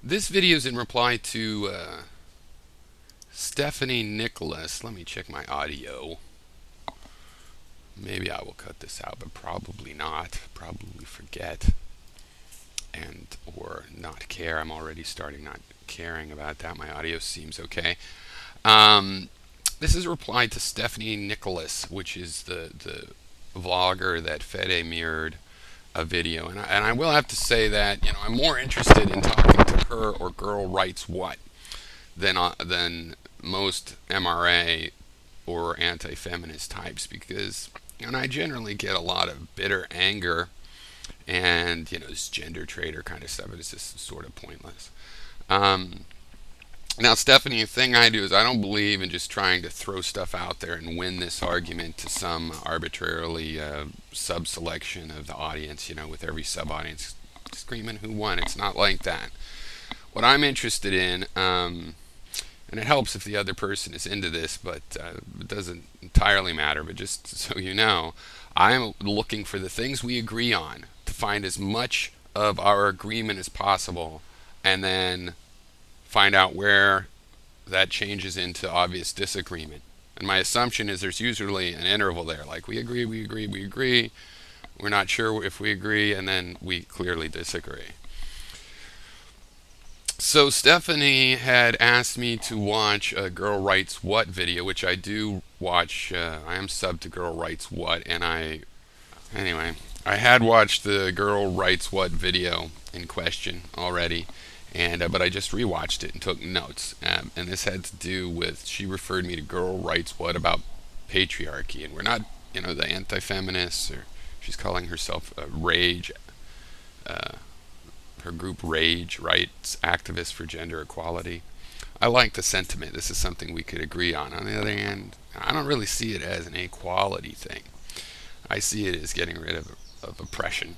This video is in reply to Stephanie Nicholas. Let me check my audio. Maybe I will cut this out, but probably not. Probably forget and or not care. I'm already starting not caring about that. My audio seems okay. Um, this is a reply to Stephanie Nicholas, which is the vlogger that Fede mirrored a video, and I will have to say that I'm more interested in talking to her or Girl Writes What than most MRA or anti-feminist types, because I generally get a lot of bitter anger and this gender traitor kind of stuff, but it's just sort of pointless. Um, Now, Stephanie, the thing I do is I don't believe in just trying to throw stuff out there and win this argument to some arbitrarily sub-selection of the audience, with every sub-audience screaming who won. It's not like that. What I'm interested in, and it helps if the other person is into this, but it doesn't entirely matter, but just so you know, I'm looking for the things we agree on to find as much of our agreement as possible, and then find out where that changes into obvious disagreement. And my assumption is there's usually an interval there, like we agree, we agree, we agree, we're not sure if we agree, and then we clearly disagree. So Stephanie had asked me to watch a Girl Writes What video, which I do watch. I am subbed to Girl Writes What, and anyway, I had watched the Girl Writes What video in question already, and but I just rewatched it and took notes. And this had to do with, she referred me to Girl Writes What about patriarchy, and we're not, the anti-feminists, or she's calling herself a rage, uh, her group Rage, rights activists for gender equality. I like the sentiment. This is something we could agree on. On the other hand, I don't really see it as an equality thing. I see it as getting rid of oppression,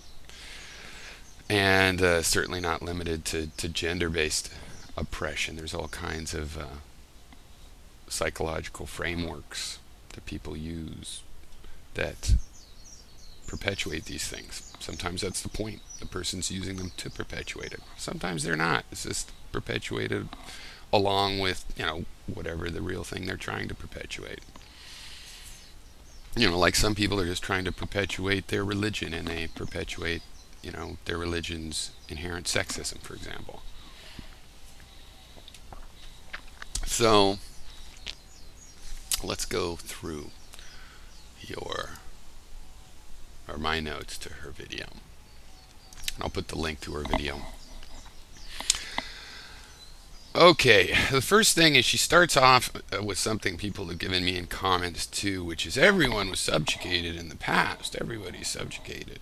and certainly not limited to gender-based oppression. There's all kinds of psychological frameworks that people use that perpetuate these things. Sometimes that's the point. The person's using them to perpetuate it. Sometimes they're not. It's just perpetuated along with, whatever the real thing they're trying to perpetuate. Like some people are just trying to perpetuate their religion, and they perpetuate, their religion's inherent sexism, for example. So let's go through your or my notes to her video. And I'll put the link to her video. Okay, the first thing is she starts off with something people have given me in comments too, which is everyone was subjugated in the past. Everybody's subjugated.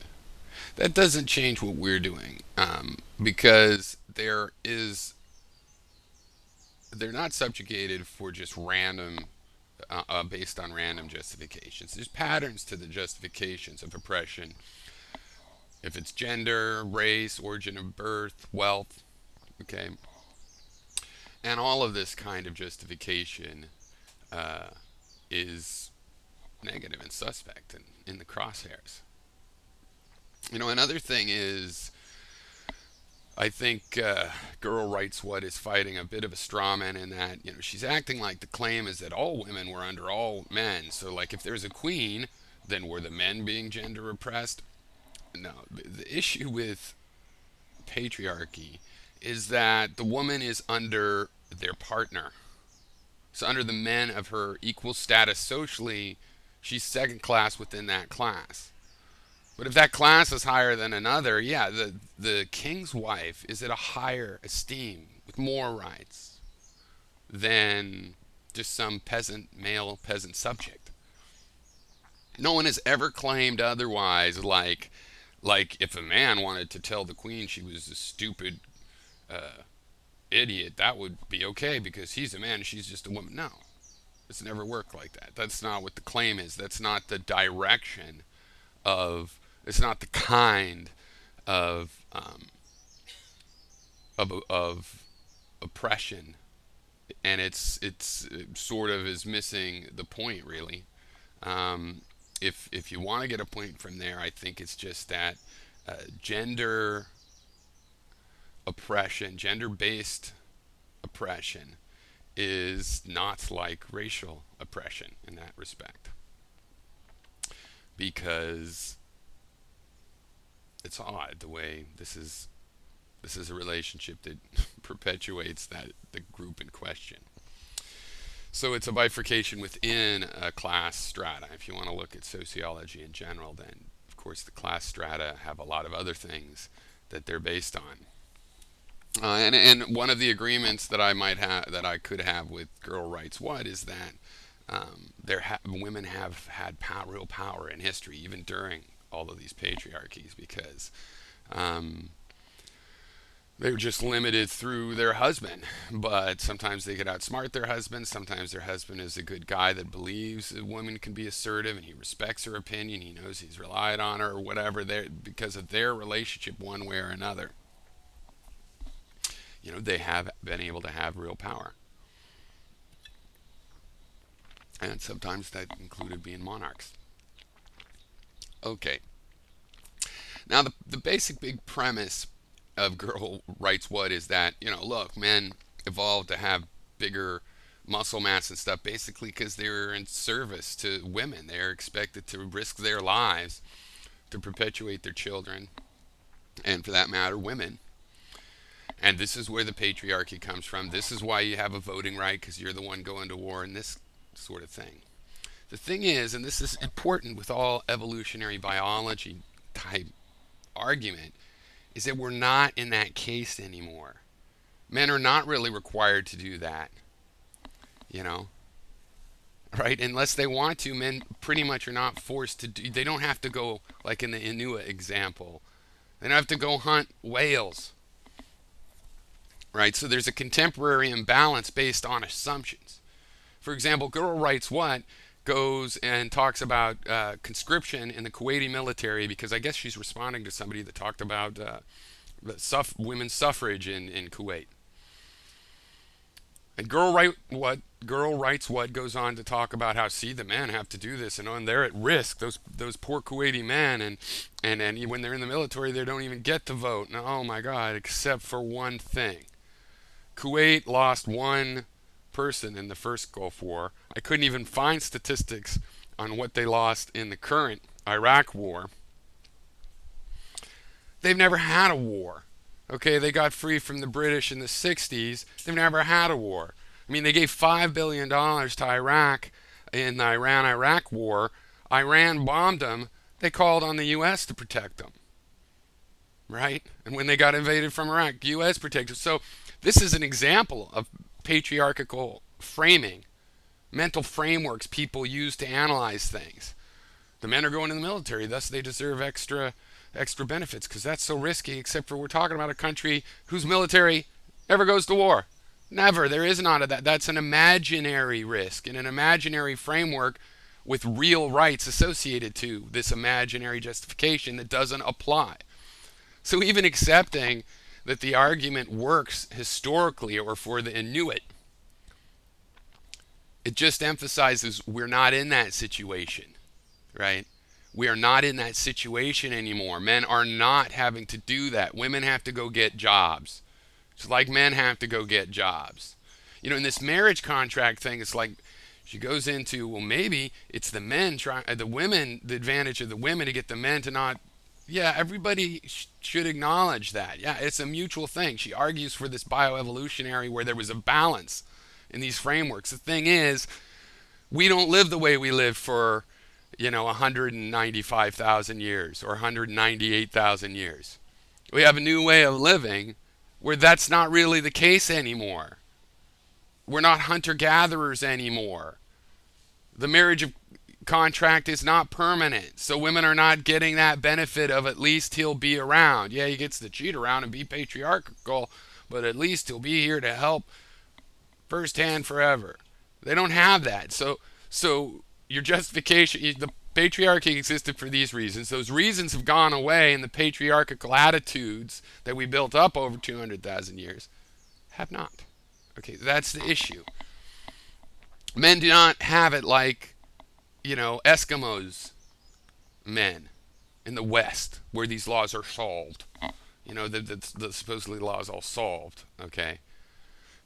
That doesn't change what we're doing, because they're not subjugated for just random, based on random justifications. There's patterns to the justifications of oppression. If it's gender, race, origin of birth, wealth, okay, and all of this kind of justification uh, is negative and suspect and in the crosshairs. Another thing is, I think Girl Writes What is fighting a bit of a straw man in that, she's acting like the claim is that all women were under all men. So, like, if there's a queen, then were the men being gender oppressed? No. The issue with patriarchy is that the woman is under their partner. So, under the men of her equal status socially, she's second class within that class. But if that class is higher than another, yeah, the king's wife is at a higher esteem with more rights than just some male peasant subject. No one has ever claimed otherwise. Like if a man wanted to tell the queen she was a stupid idiot, that would be okay because he's a man and she's just a woman. No, it's never worked like that. That's not what the claim is. That's not the direction of. It's not the kind of of oppression, and it sort of is missing the point really. If you want to get a point from there, I think it's just that gender oppression, gender-based oppression, is not like racial oppression in that respect, because it's odd the way this is a relationship that perpetuates that the group in question. So it's a bifurcation within a class strata. If you want to look at sociology in general, then of course the class strata have a lot of other things that they're based on. And one of the agreements that I could have with Girl Writes What is that women have had real power in history, even during all of these patriarchies, because they were just limited through their husband. But sometimes they could outsmart their husband. Sometimes their husband is a good guy that believes a woman can be assertive and he respects her opinion. He knows he's relied on her or whatever, because of their relationship one way or another. They have been able to have real power. And sometimes that included being monarchs. Okay. Now, the basic big premise of Girl Writes What is that, look, men evolved to have bigger muscle mass and stuff basically because they're in service to women. They're expected to risk their lives to perpetuate their children, and for that matter, women. And this is where the patriarchy comes from. This is why you have a voting right, because you're the one going to war, and this sort of thing. The thing is, and this is important with all evolutionary biology type argument, is that we're not in that case anymore. Men are not really required to do that, right? Unless they want to, men pretty much are not forced to do. They don't have to go, like in the Inuit example, they don't have to go hunt whales, right? So there's a contemporary imbalance based on assumptions. For example, Girl Writes What goes and talks about conscription in the Kuwaiti military, because I guess she's responding to somebody that talked about women's suffrage in Kuwait. And Girl Writes What goes on to talk about how, see, the men have to do this, and they're at risk. Those poor Kuwaiti men, and when they're in the military, they don't even get to vote. And, oh my God, except for one thing. Kuwait lost one person in the first Gulf War. I couldn't even find statistics on what they lost in the current Iraq War. They've never had a war. Okay, they got free from the British in the 60s. They've never had a war. I mean, they gave $5 billion to Iraq in the Iran-Iraq war. Iran bombed them. They called on the U.S. to protect them. Right? And when they got invaded from Iraq, U.S. protected. So this is an example of patriarchal framing, mental frameworks people use to analyze things. The men are going in the military, thus they deserve extra benefits, because that's so risky, except for we're talking about a country whose military never goes to war. Never. There is none of that. That's an imaginary risk in an imaginary framework with real rights associated to this imaginary justification that doesn't apply. So even accepting that the argument works historically or for the Inuit, it just emphasizes we're not in that situation, right? We are not in that situation anymore. Men are not having to do that. Women have to go get jobs. It's like men have to go get jobs. In this marriage contract thing, it's like she goes into, well, maybe it's the men the advantage of the women to get the men to not. Yeah, everybody should acknowledge that. Yeah, it's a mutual thing. She argues for this bioevolutionary where there was a balance in these frameworks. The thing is, we don't live the way we lived for 195,000 years or 198,000 years. We have a new way of living where that's not really the case anymore. We're not hunter-gatherers anymore. The marriage contract is not permanent, so women are not getting that benefit of at least he'll be around. Yeah, he gets to cheat around and be patriarchal, but at least he'll be here to help firsthand forever. They don't have that. So your justification, the patriarchy existed for these reasons. Those reasons have gone away, and the patriarchal attitudes that we built up over 200,000 years have not. Okay, that's the issue. Men do not have it like, Eskimos men in the West, where these laws are solved. The supposedly law is all solved. Okay,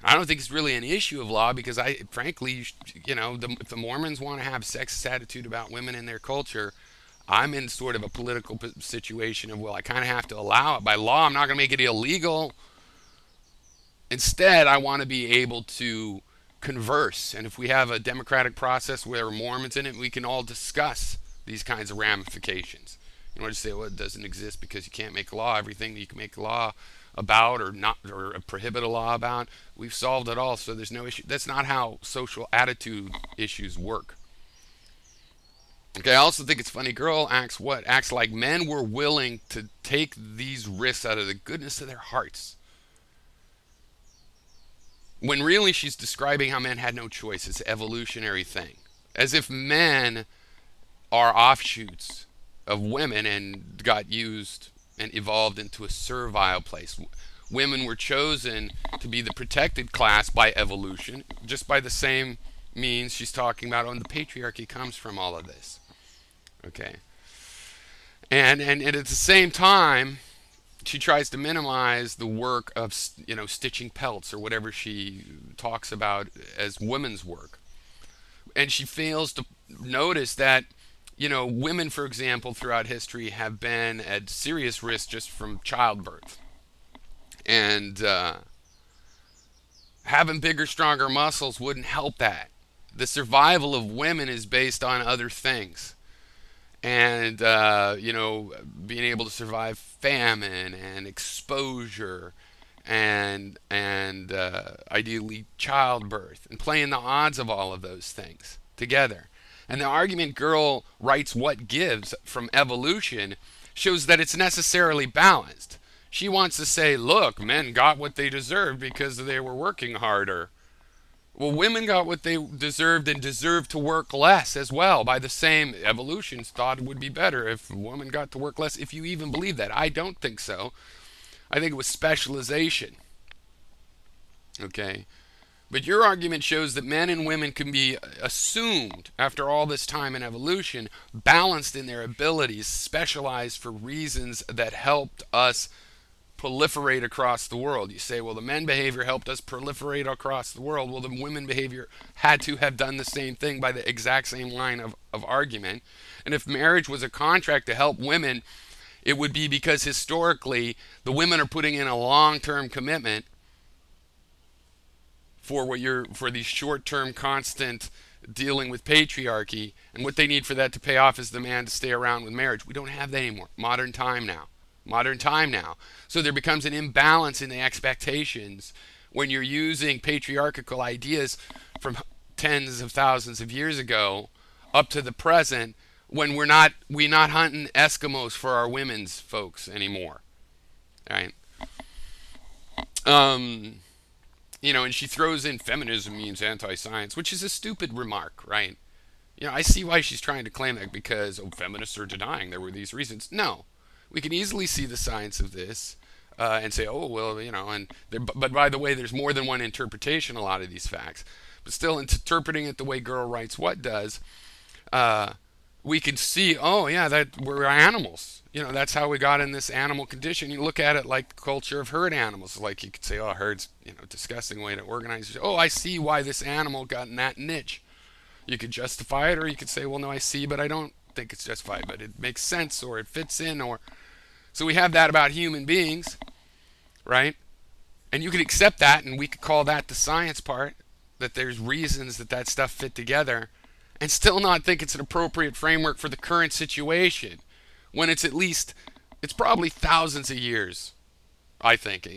I don't think it's really an issue of law because frankly, if the Mormons want to have sexist attitude about women in their culture, I'm in sort of a political situation of, well, I kind of have to allow it by law. I'm not going to make it illegal. Instead, I want to be able to converse. And if we have a democratic process where there are Mormons in it, we can all discuss these kinds of ramifications. You don't just say, well, it doesn't exist because you can't make a law. Everything that you can make a law about or not or prohibit a law about, we've solved it all, so there's no issue. That's not how social attitude issues work. Okay, I also think it's funny. Girl acts like men were willing to take these risks out of the goodness of their hearts, when really she's describing how men had no choice. It's an evolutionary thing, as if men are offshoots of women and got used and evolved into a servile place. Women were chosen to be the protected class by evolution, just by the same means she's talking about. And the patriarchy comes from all of this. Okay, and at the same time, she tries to minimize the work of stitching pelts or whatever she talks about as women's work, and she fails to notice that women, for example, throughout history have been at serious risk just from childbirth, and having bigger, stronger muscles wouldn't help that. The survival of women is based on other things. And being able to survive famine and exposure and ideally childbirth, and playing the odds of all of those things together. And the argument Girl writes what gives from evolution shows that it's necessarily balanced. She wants to say, look, men got what they deserved because they were working harder. Well, women got what they deserved and deserved to work less as well. By the same evolution, thought it would be better if a woman got to work less, if you even believe that. I don't think so. I think it was specialization. Okay? But your argument shows that men and women can be assumed, after all this time in evolution, balanced in their abilities, specialized for reasons that helped us proliferate across the world. You say, well, the men behavior helped us proliferate across the world. Well, the women behavior had to have done the same thing by the exact same line of argument. And if marriage was a contract to help women, it would be because historically the women are putting in a long-term commitment for these short-term constant dealing with patriarchy, and what they need for that to pay off is the man to stay around with marriage. We don't have that anymore. Modern time now. So there becomes an imbalance in the expectations when you're using patriarchal ideas from tens of thousands of years ago up to the present, when we're not hunting Eskimos for our women's folks anymore. Right? And she throws in feminism means anti-science, which is a stupid remark, right? I see why she's trying to claim that because feminists are denying there were these reasons. No. We can easily see the science of this and say, oh, well, but by the way, there's more than one interpretation of a lot of these facts. But still, interpreting it the way Girl Writes What does, we can see, oh, yeah, that we're animals. That's how we got in this animal condition. You look at it like the culture of herd animals. Like you could say, oh, herd's, disgusting way to organize. Oh, I see why this animal got in that niche. You could justify it, or you could say, well, no, I see, but I don't think it's justified, but it makes sense, or it fits in, or... So we have that about human beings, right? And you could accept that, and we could call that the science part, that there's reasons that stuff fit together, and still not think it's an appropriate framework for the current situation, when it's probably thousands of years, I think,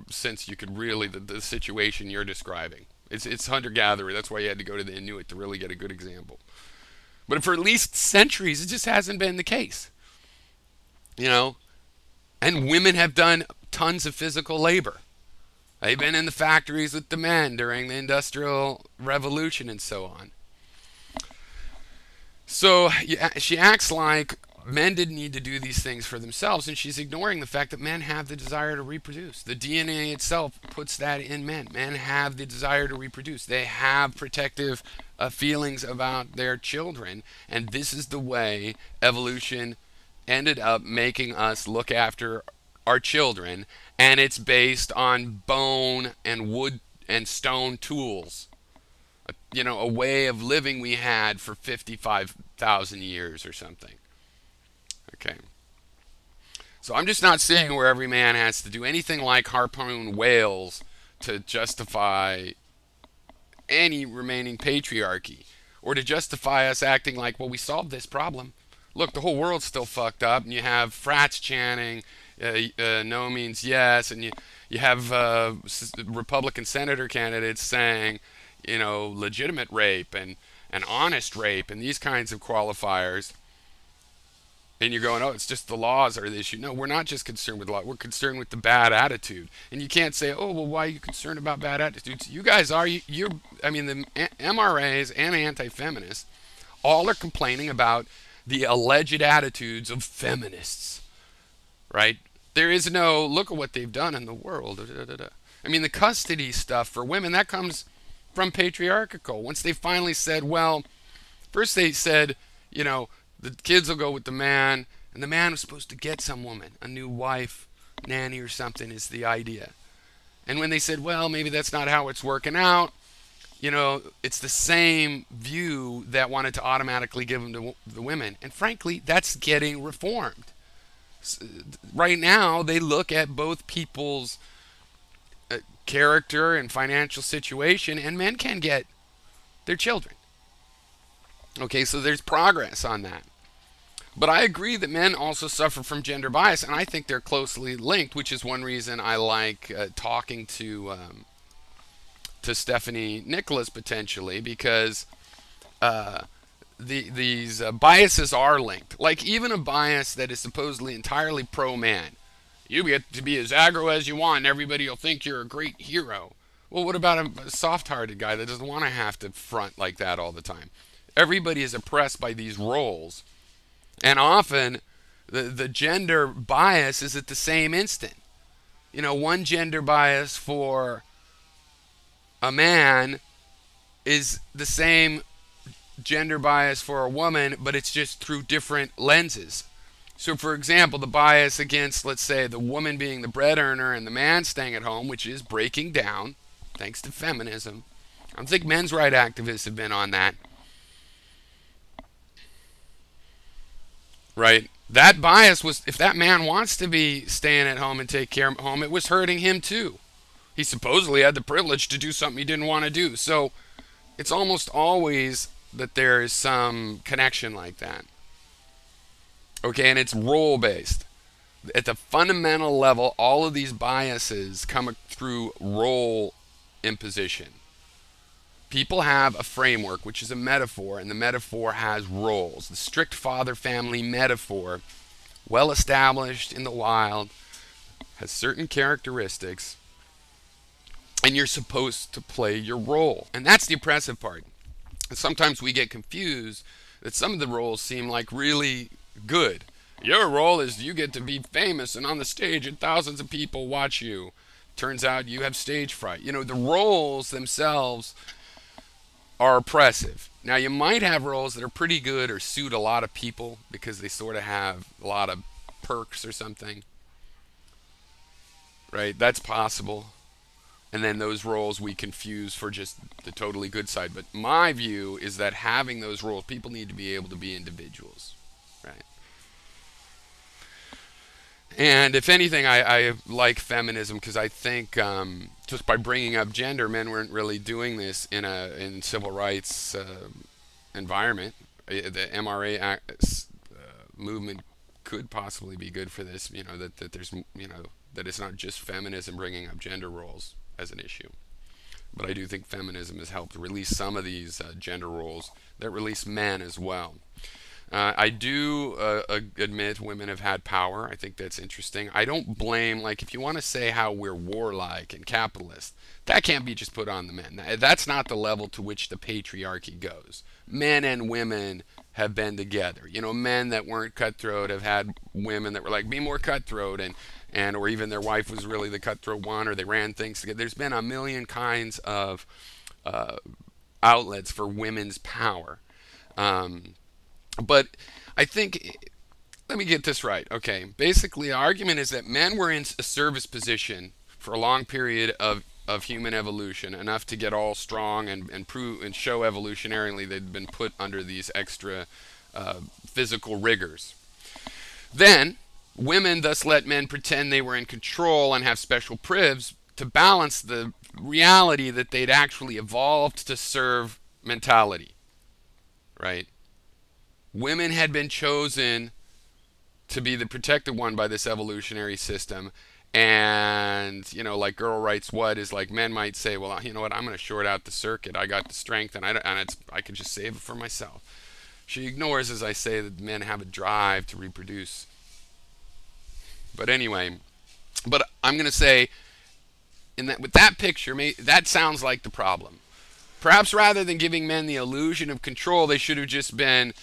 since you could really, the situation you're describing. It's hunter-gatherer. That's why you had to go to the Inuit to really get a good example. But for at least centuries, it just hasn't been the case. And women have done tons of physical labor. They've been in the factories with the men during the Industrial Revolution and so on. So she acts like men didn't need to do these things for themselves, and she's ignoring the fact that men have the desire to reproduce. The DNA itself puts that in men. Men have the desire to reproduce. They have protective feelings about their children, and this is the way evolution ended up making us look after our children, and it's based on bone and wood and stone tools. A way of living we had for 55,000 years or something. Okay. So I'm just not seeing where every man has to do anything like harpoon whales to justify any remaining patriarchy, or to justify us acting like, well, we solved this problem. Look, the whole world's still fucked up, and you have frats chanting, no means yes, and you have Republican senator candidates saying, legitimate rape and honest rape and these kinds of qualifiers. And you're going, oh, it's just the laws are the issue. No, we're not just concerned with the law. We're concerned with the bad attitude. And you can't say, oh, well, why are you concerned about bad attitudes? You guys are. I mean, the MRAs and anti-feminists all are complaining about the alleged attitudes of feminists, right? There is no, look at what they've done in the world. I mean, the custody stuff for women, that comes from patriarchal. Once they finally said, well, first they said, the kids will go with the man, and the man was supposed to get some woman, a new wife, nanny or something is the idea. And when they said, well, maybe that's not how it's working out, it's the same view that wanted to automatically give them to the women. And frankly, that's getting reformed. Right now, they look at both people's character and financial situation, and men can get their children. Okay, so there's progress on that. But I agree that men also suffer from gender bias, and I think they're closely linked, which is one reason I like talking to Stephanie Nicholas potentially, because these biases are linked. Like even a bias that is supposedly entirely pro-man. You get to be as aggro as you want, and everybody will think you're a great hero. Well, what about a soft-hearted guy that doesn't want to have to front like that all the time? Everybody is oppressed by these roles. And often, the gender bias is at the same instant. One gender bias for a man is the same gender bias for a woman, but it's just through different lenses. So, for example, the bias against, let's say, the woman being the bread earner and the man staying at home, which is breaking down thanks to feminism. I don't think men's rights activists have been on that. Right? That bias was, if that man wants to be staying at home and take care of home, it was hurting him too. He supposedly had the privilege to do something he didn't want to do. So it's almost always that there is some connection like that. Okay, and it's role based. At the fundamental level, all of these biases come through role imposition. People have a framework, which is a metaphor, and the metaphor has roles. The strict father-family metaphor, well established in the wild, has certain characteristics, and you're supposed to play your role. And that's the oppressive part. And sometimes we get confused that some of the roles seem like really good. Your role is you get to be famous and on the stage and thousands of people watch you. Turns out you have stage fright. The roles themselves are oppressive. Now, you might have roles that are pretty good or suit a lot of people because they sort of have a lot of perks or something. Right? That's possible. And then those roles we confuse for just the totally good side. But my view is that having those roles, people need to be able to be individuals. Right? And if anything, I like feminism because I think just by bringing up gender, men weren't really doing this in civil rights environment. The MRA movement could possibly be good for this. That there's that it's not just feminism bringing up gender roles as an issue. But I do think feminism has helped release some of these gender roles that release men as well. I do admit women have had power. I think that's interesting. I don't blame, like, if you want to say how we're warlike and capitalist, that can't be just put on the men. That's not the level to which the patriarchy goes. Men and women have been together. Men that weren't cutthroat have had women that were like, be more cutthroat, and or even their wife was really the cutthroat one, or they ran things together. There's been a million kinds of outlets for women's power. But I think let me get this right. Okay, basically, the argument is that men were in a service position for a long period of human evolution, enough to get all strong and prove and show evolutionarily they'd been put under these extra physical rigors. Then, women thus let men pretend they were in control and have special privs to balance the reality that they'd actually evolved to serve mentality, right? Women had been chosen to be the protected one by this evolutionary system. And, like Girl Writes What is like men might say, well, you know what, I'm going to short out the circuit. I got the strength and I can just save it for myself. She ignores, as I say, that men have a drive to reproduce. But anyway, I'm going to say, with that picture, that sounds like the problem. Perhaps rather than giving men the illusion of control, they should have just been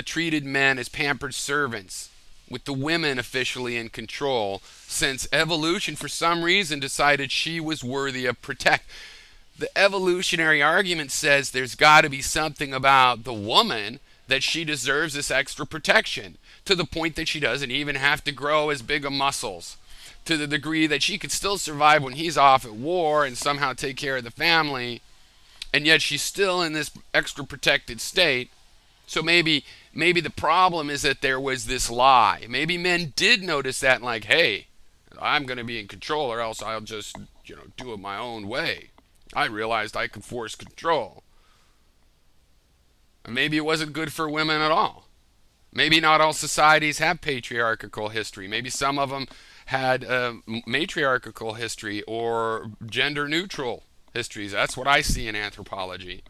treated men as pampered servants, with the women officially in control, since evolution for some reason decided she was worthy of protect. The evolutionary argument says there's got to be something about the woman that she deserves this extra protection, to the point that she doesn't even have to grow as big of muscles, to the degree that she could still survive when he's off at war and somehow take care of the family, and yet she's still in this extra protected state. So maybe the problem is that there was this lie. Maybe men did notice that and like, hey, I'm going to be in control or else I'll just, do it my own way. I realized I could force control. And maybe it wasn't good for women at all. Maybe not all societies have patriarchal history. Maybe some of them had matriarchal history or gender neutral histories. That's what I see in anthropology.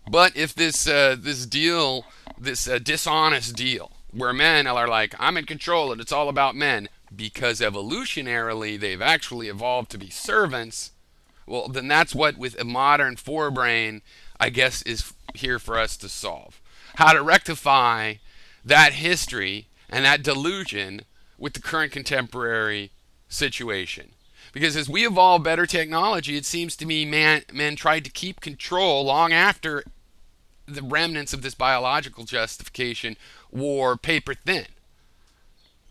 But if this dishonest deal, where men are like, I'm in control and it's all about men, because evolutionarily they've actually evolved to be servants, well, then that's what, with a modern forebrain, I guess, is here for us to solve. How to rectify that history and that delusion with the current contemporary situation. Because as we evolve better technology, it seems to me men tried to keep control long after the remnants of this biological justification wore paper thin.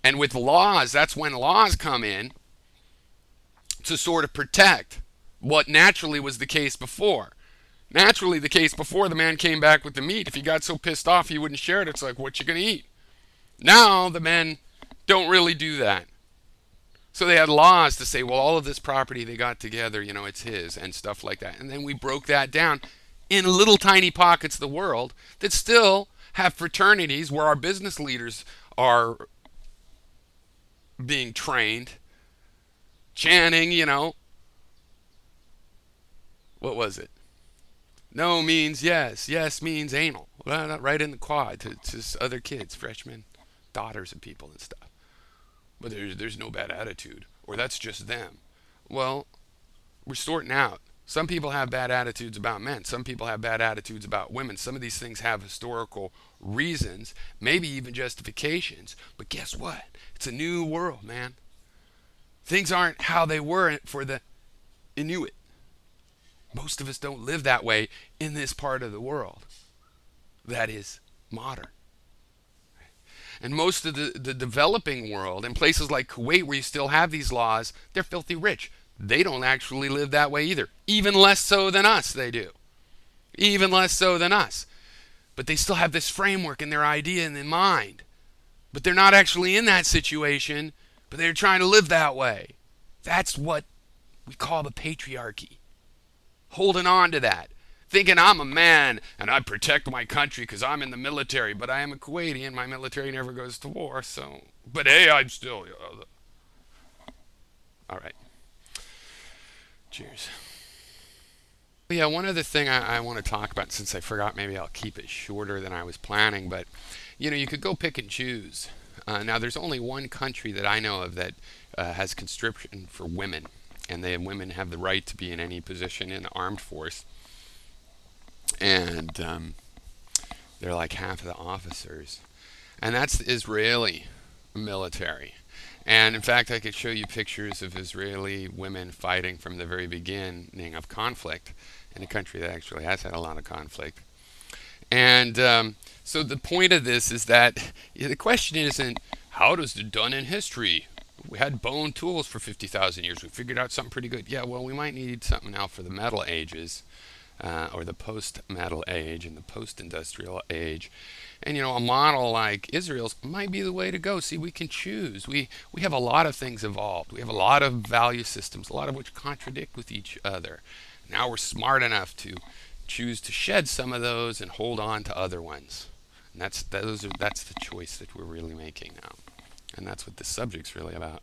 And with laws, that's when laws come in to sort of protect what naturally was the case before. Naturally, the case before, the man came back with the meat. If he got so pissed off he wouldn't share it, it's like, what you gonna eat? Now the men don't really do that. So they had laws to say, well, all of this property they got together, it's his, and stuff like that. And then we broke that down in little tiny pockets of the world that still have fraternities where our business leaders are being trained, chanting, what was it? No means yes, yes means anal. Right in the quad to other kids, freshmen, daughters of people and stuff. But there's no bad attitude, or that's just them. Well, we're sorting out. Some people have bad attitudes about men. Some people have bad attitudes about women. Some of these things have historical reasons, maybe even justifications. But guess what? It's a new world, man. Things aren't how they were for the Inuit. Most of us don't live that way in this part of the world that is modern. And most of the developing world, in places like Kuwait where you still have these laws, they're filthy rich. They don't actually live that way either. Even less so than us, they do. Even less so than us. But they still have this framework and their idea in their mind. But they're not actually in that situation, but they're trying to live that way. That's what we call the patriarchy. Holding on to that. Thinking I'm a man and I protect my country because I'm in the military, but I am a Kuwaiti and my military never goes to war, so... But hey, I'm still... All right. Cheers. Yeah, one other thing I want to talk about, since I forgot, maybe I'll keep it shorter than I was planning, but, you could go pick and choose. Now, there's only one country that I know of that has conscription for women, and women have the right to be in any position in the armed force. And they're like half of the officers. And that's the Israeli military. And in fact, I could show you pictures of Israeli women fighting from the very beginning of conflict in a country that actually has had a lot of conflict. And so the point of this is that the question isn't how does it done in history? We had bone tools for 50,000 years. We figured out something pretty good. Yeah, well, we might need something now for the metal ages, or the post-metal age and the post-industrial age. And a model like Israel's might be the way to go. See, we can choose. We have a lot of things evolved. We have a lot of value systems, a lot of which contradict with each other. Now we're smart enough to choose to shed some of those and hold on to other ones. And that's the choice that we're really making now. And that's what this subject's really about.